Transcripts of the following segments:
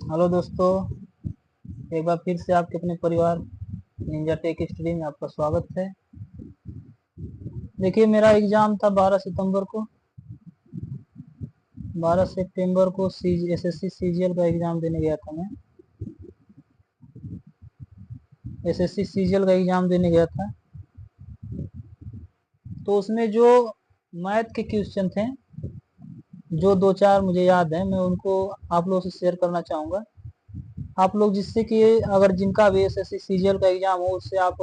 Hello दोस्तों, एक बार फिर से आपके अपने परिवार निंजा टेक स्टडी में आपका स्वागत है। देखिए, मेरा एग्ज़ाम था 12 सितंबर को एसएससी सीजीएल का एग्ज़ाम देने गया था। मैं एसएससी सीजीएल का एग्ज़ाम देने गया था, तो उसमें जो मैथ के क्वेश्चन थे, जो दो चार मुझे याद है, मैं उनको आप लोगों से शेयर करना चाहूँगा। आप लोग जिससे कि अगर जिनका भी एसएससी सीजीएल का एग्ज़ाम हो, उससे आप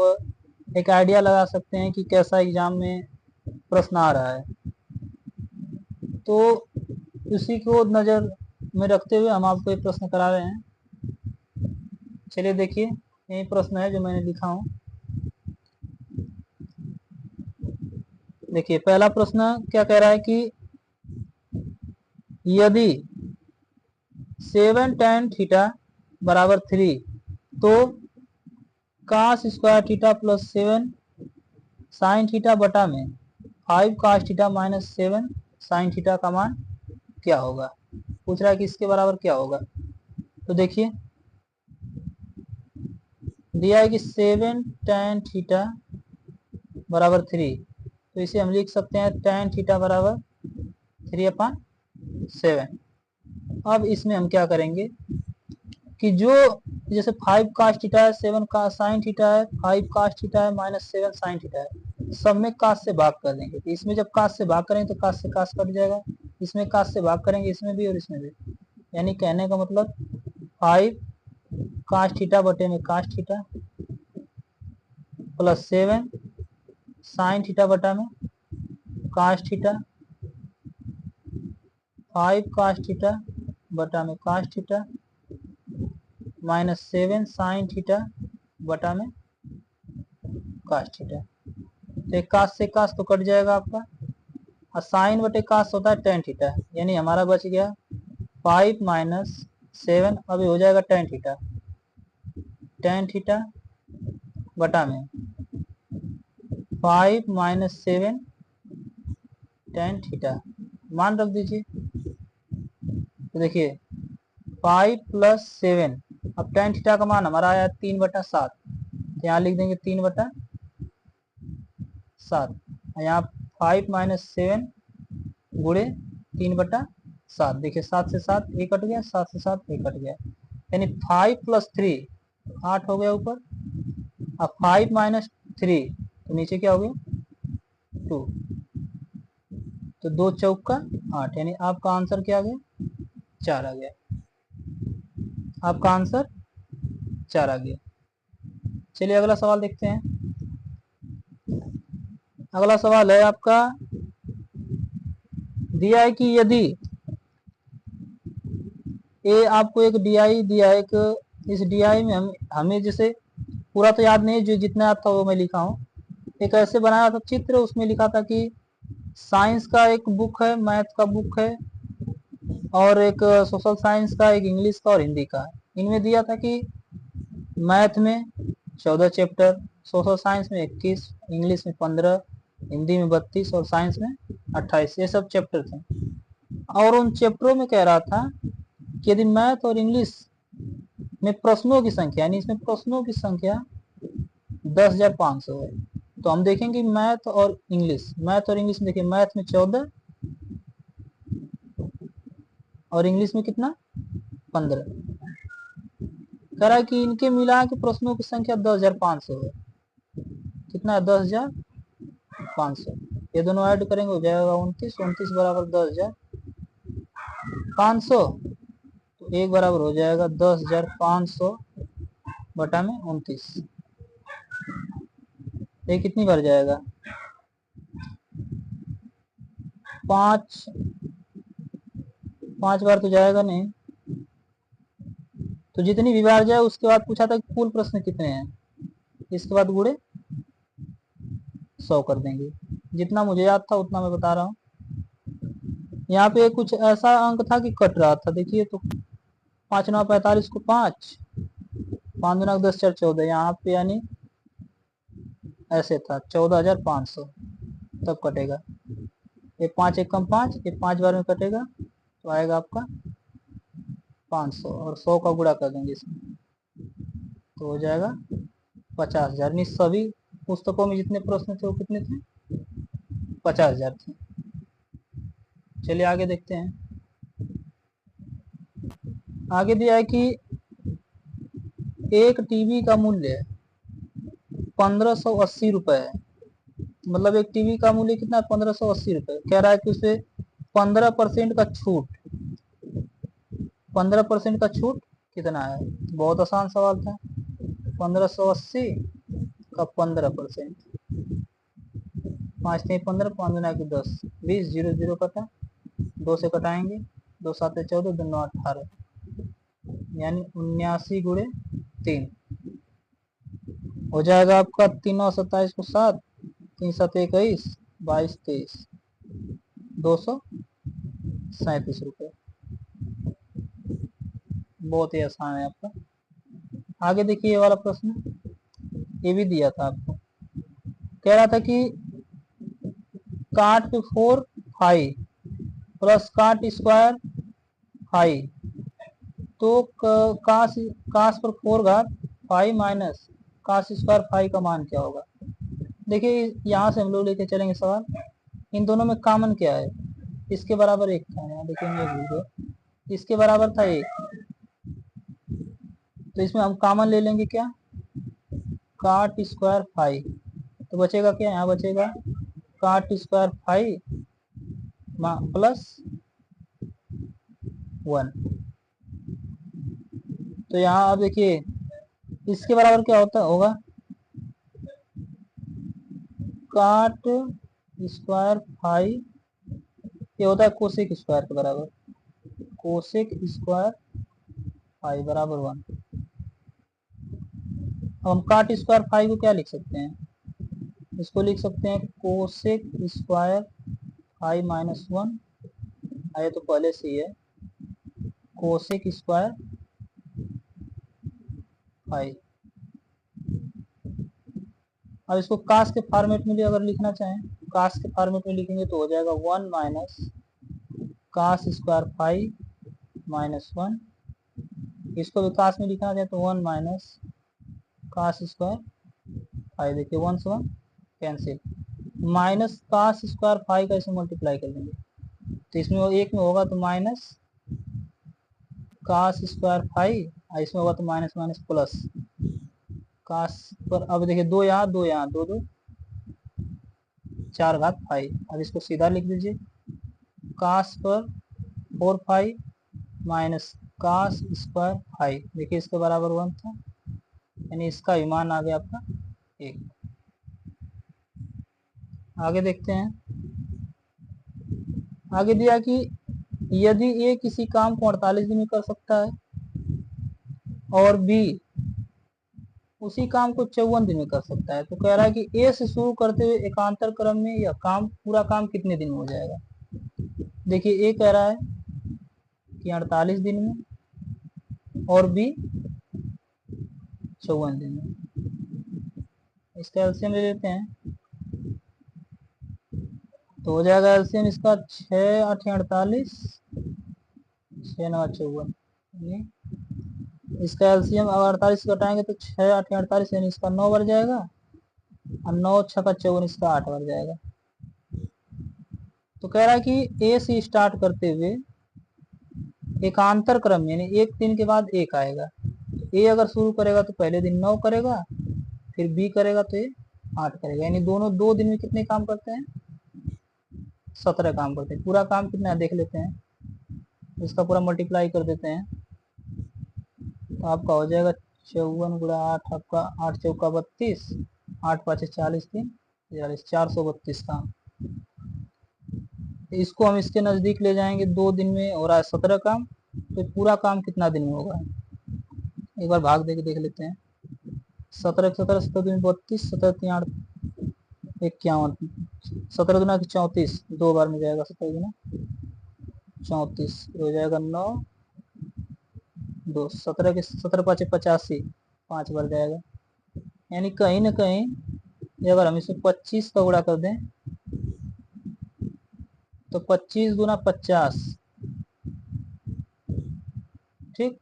एक आइडिया लगा सकते हैं कि कैसा एग्ज़ाम में प्रश्न आ रहा है। तो उसी को नज़र में रखते हुए हम आपको एक प्रश्न करा रहे हैं। चलिए देखिए, यही प्रश्न है जो मैंने लिखा हूँ। देखिए, पहला प्रश्न क्या कह रहा है कि यदि 7 tan थीटा बराबर 3, तो cos square theta plus 7 sine theta बटा में 5 cos theta minus 7 sine theta का मान क्या होगा। पूछ रहा है कि इसके बराबर क्या होगा। तो देखिए, दिया है कि 7 tan थीटा बराबर 3, तो इसे हम लिख सकते हैं tan थीटा बराबर 3/7। अब इसमें हम क्या करेंगे कि जो जैसे 5 cos थीटा है, 7 का साइन थीटा है, 5 cos थीटा है माइनस 7 साइन थीटा है, सब में cos से भाग कर देंगे। तो इसमें जब cos से भाग करेंगे तो cos से cos कट जाएगा, इसमें cos से भाग करेंगे, इसमें भी और इसमें भी। यानी कहने का मतलब 5 cos थीटा बटे में cos theta plus 7 sine theta बटा में cos थीटा, 5 cos थीटा बटा में cos theta minus 7 sine theta बटा में cos थीटा। तो एक cos से cos तो कट जाएगा आपका, और साइन बटे cos होता है tan थीटा, यानी हमारा बच गया 5 माइनस 7, अभी हो जाएगा tan थीटा बटा में 5 माइनस 7 tan थीटा, मान रख दीजिए। तो देखिए 5 प्लस 7, अब tan थीटा का मान हमारा आया 3/7, तो यहाँ लिख देंगे 3/7। यहाँ 5 माइनस 7 गुणे 3/7। देखिए 7 से 7 एक कट गया, 7 से 7 एक कट गया, यानी 5 प्लस 3 8 हो गया ऊपर। अब 5 माइनस 3 तो नीचे क्या हो गया 2, तो 2 चौका 8, यानी आपका आंसर क्या आ गया 4 आ गया। आपका आंसर 4 आ गया। चलिए अगला सवाल देखते हैं। अगला सवाल है आपका, दिया है कि यदि ये आपको एक डीआई दिया है, एक इस डीआई में हमें जैसे पूरा तो याद नहीं, जो जितना याद था वो मैं लिखा हूँ। एक ऐसे बनाया था चित्र, उसमें लिखा था कि साइंस का एक बुक है, मैथ का बुक है, और एक सोशल साइंस का, एक इंग्लिश का और हिंदी का। इनमें दिया था कि मैथ में 14 चैप्टर, सोशल साइंस में 21, इंग्लिश में 15, हिंदी में 32 और साइंस में 28, ये सब चैप्टर थे। और उन चैप्टरों में कह रहा था कि यदि मैथ और इंग्लिश में प्रश्नों की संख्या, यानी इसमें प्रश्नों की संख्या 10,500 है, तो हम देखेंगे मैथ और इंग्लिश में। देखिए मैथ में 14 और इंग्लिश में कितना 15। कह रहा है कि इनके मिला के प्रश्नों की संख्या 10,500 है। कितना है 10,500, ये दोनों ऐड करेंगे हो जाएगा 29, 29 बराबर 10,500, तो एक बराबर हो जाएगा 10,500 बटा में 29। ये कितनी बार जाएगा 5 बार तो जाएगा नहीं, तो जितनी भी बार जाए उसके बाद पूछा था कि कुल प्रश्न कितने हैं, इसके बाद गुणे 100 कर देंगे। जितना मुझे याद था उतना मैं बता रहा हूँ। यहाँ पे कुछ ऐसा अंक था कि कट रहा था, देखिए तो 5 9 45 को 5 5 दूना 10 4 14, यहाँ पे यानी ऐसे था 14,500, तब कटेगा। ये 5 एक कम 5, ये 5 बार में कटेगा, तो आएगा आपका 500 और 100 का गुणा कर देंगे इसमें तो हो जाएगा 50,000। नहीं, सभी पुस्तकों में जितने प्रश्न थे वो कितने थे? 50,000 थे। चलिए आगे देखते हैं। आगे दिया है कि एक टीवी का मूल्य 1580 रुपए है। मतलब एक टीवी का मूल्य कितना है? 1580 रुपए। कह रहा है कि उसे 15% का छूट, 15% का छूट कितना है? बहुत आसान सवाल था। 1580 का 15%, 5 3 15, 5 दुना की 10, 20, 0 0 कटा, 2 से कटाएंगे, 2 7 14, 2 9 18, यानी 79 गुणे 3 हो जाएगा आपका। 3 9 27 को 7, 3 7 21, 22 23, 237 रुपये। बहुत ही आसान है आपका। आगे देखिए ये वाला प्रश्न, ये भी दिया था आपको। कह रहा था कि काट पे 4 5 प्लस काट स्क्वायर 5, तो काश काश पर 4 घात 5 माइनस काश स्क्वायर 5 का मान क्या होगा? देखिए यहाँ से हम लोग लेके चलेंगे सवाल। इन दोनों में कॉमन क्या है? इसके बराबर एक था, यहाँ देखिए मैं भूल गया, इसके बराबर था एक, तो इसमें हम कॉमन ले लेंगे क्या? काट स्क्वायर 5, तो बचेगा क्या? यहाँ बचेगा काट स्क्वायर 5 प्लस 1। तो यहाँ आप देखिए इसके बराबर क्या होगा? काट स्क्वायर 5 ये होता है कोसेक स्क्वायर के बराबर, कोसेक स्क्वायर 5 बराबर 1। अब हम काट स्क्वायर 5 को क्या लिख सकते हैं? इसको लिख सकते हैं कोसेक स्क्वायर 5 माइनस 1, आए तो पहले से ही है कोसेक स्क्वायर 5। अब इसको कास के फॉर्मेट में भी अगर लिखना चाहें, कास के फॉर्मेट में लिखेंगे तो हो जाएगा 1 माइनस कास स्क्वायर 5 माइनस 1। इसको भी कास में लिखना चाहे तो 1 माइनस कास स्क्वायर 5। देखिए 1 से 1 कैंसिल, माइनस कास स्क्वायर 5 का इसे मल्टीप्लाई कर देंगे तो इसमें एक में होगा तो माइनस कास स्क्वायर 5, इसमें होगा तो माइनस माइनस प्लस कास पर। अब देखिए 2 यहाँ 2 यहाँ, 2 2 4 घात 5। अब इसको सीधा लिख दीजिए, कास पर 4 5 माइनस कास स्क्वायर 5, देखिए इसके बराबर 1 था, यानी इसका मान आ गया आपका 1। आगे देखते हैं। आगे दिया कि यदि ए किसी काम को 48 दिन में कर सकता है और बी उसी काम को 54 दिन में कर सकता है, तो कह रहा है कि ए से शुरू करते हुए एकांतर क्रम में यह काम पूरा काम कितने दिन में हो जाएगा? देखिए ए कह रहा है कि 48 दिन में और बी 54 दिन में। इसका एलसीएम ले लेते हैं तो हो जाएगा एलसीएम इसका 6 8 48, 6 9 54। इसका एलसीएम अब 48 घटाएंगे तो 6 8 48, यानी इसका 9 बढ़ जाएगा और 9 6 54, इसका 8 बढ़ जाएगा। तो कह रहा है कि ए से स्टार्ट करते हुए एकांतर क्रम यानी एक दिन के बाद एक आएगा। ए अगर शुरू करेगा तो पहले दिन 9 करेगा, फिर बी करेगा तो ये 8 करेगा, यानी दोनों 2 दिन में कितने काम करते हैं? 17 काम करते हैं। पूरा काम कितना है देख लेते हैं, इसका पूरा मल्टीप्लाई कर देते हैं तो आपका हो जाएगा 54 गुणा 8, आपका 8 चौका 32, 8 5 40, 3 40, 432 काम। इसको हम इसके नजदीक ले जाएंगे, 2 दिन में हो रहा है 17 काम, तो पूरा काम कितना दिन में होगा? एक बार भाग दे के देख लेते हैं। 17 17 17 दिन 32, 17 3 8 51, 17 दुना की 34, 2 बार में जाएगा 17 दुना 34, हो जाएगा 9 2, 17 के 17 5 85, 5 बार जाएगा, यानी कहीं ना कहीं अगर हम इसे 25 का गुणा कर दें तो 25 गुना 50, ठीक।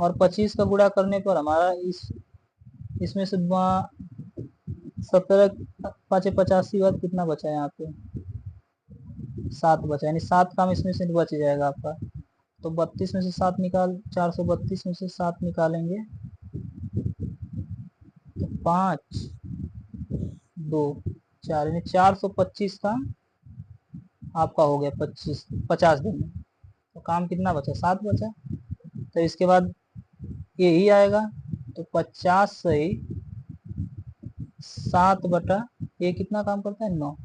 और 25 का गुणा करने पर हमारा इसमें से 17 पाँचे 85 बाद कितना बचा है यहाँ पे, 7 बचा, यानी 7 काम इसमें से बच जाएगा आपका। तो 32 में से 7 निकाल, 432 में से 7 निकालेंगे तो 5 2 4, यानी 425 काम आपका हो गया 50 दिन में। तो काम कितना बचा, 7 बचा। तो इसके बाद ये ही आएगा, तो 50 से ही 7 बटा ये कितना काम करता है, 9।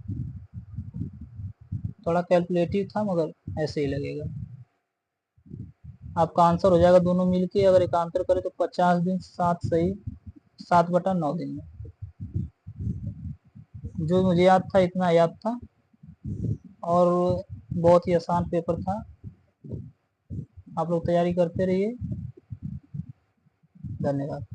थोड़ा कैलकुलेटिव था मगर ऐसे ही लगेगा। आपका आंसर हो जाएगा दोनों मिलके, अगर एकांतर करें तो 50 दिन 7 सही 7 बटा 9 दिन में। जो मुझे याद था इतना याद था, और बहुत ही आसान पेपर था। आप लोग तैयारी करते रहिए। धन्यवाद।